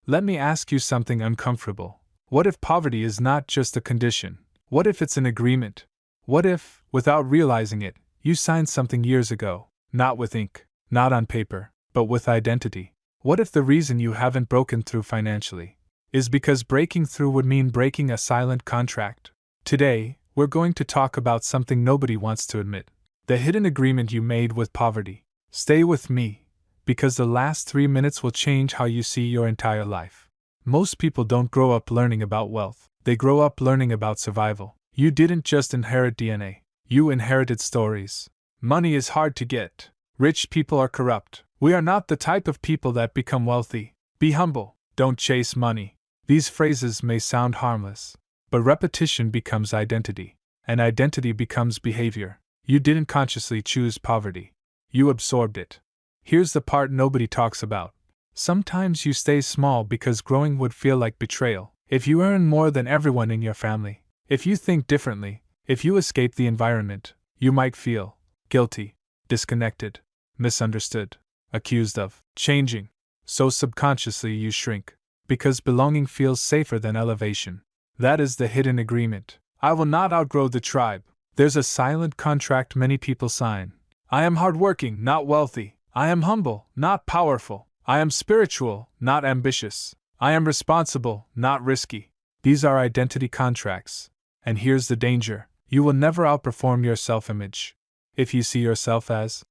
Let me ask you something uncomfortable. What if poverty is not just a condition? What if it's an agreement? What if, without realizing it, you signed something years ago, not with ink, not on paper, but with identity? What if the reason you haven't broken through financially is because breaking through would mean breaking a silent contract? Today, we're going to talk about something nobody wants to admit: the hidden agreement you made with poverty. Stay with me, because the last 3 minutes will change how you see your entire life. Most people don't grow up learning about wealth, they grow up learning about survival. You didn't just inherit DNA, you inherited stories. Money is hard to get. Rich people are corrupt. We are not the type of people that become wealthy. Be humble, don't chase money. These phrases may sound harmless, but repetition becomes identity, and identity becomes behavior. You didn't consciously choose poverty, you absorbed it. Here's the part nobody talks about. Sometimes you stay small because growing would feel like betrayal. If you earn more than everyone in your family, if you think differently, if you escape the environment, you might feel guilty, disconnected, misunderstood, accused of changing. So subconsciously you shrink, because belonging feels safer than elevation. That is the hidden agreement. I will not outgrow the tribe. There's a silent contract many people sign. I am hardworking, not wealthy. I am humble, not powerful. I am spiritual, not ambitious. I am responsible, not risky. These are identity contracts. And here's the danger: you will never outperform your self-image. If you see yourself as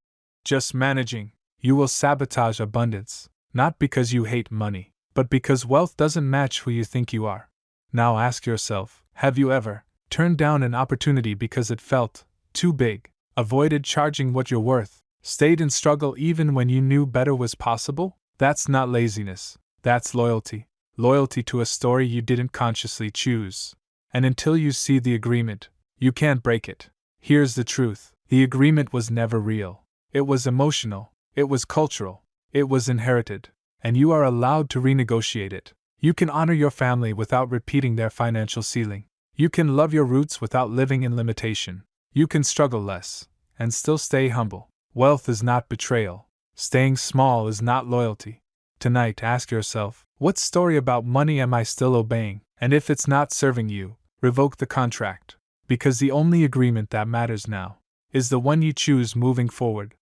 just managing, you will sabotage abundance, not because you hate money, but because wealth doesn't match who you think you are. Now ask yourself, have you ever turned down an opportunity because it felt too big, avoided charging what you're worth, stayed in struggle even when you knew better was possible? That's not laziness, that's loyalty. Loyalty to a story you didn't consciously choose. And until you see the agreement, you can't break it. Here's the truth: the agreement was never real. It was emotional, it was cultural, it was inherited, and you are allowed to renegotiate it. You can honor your family without repeating their financial ceiling. You can love your roots without living in limitation. You can struggle less and still stay humble. Wealth is not betrayal. Staying small is not loyalty. Tonight, ask yourself, what story about money am I still obeying? And if it's not serving you, revoke the contract. Because the only agreement that matters now is the one you choose moving forward.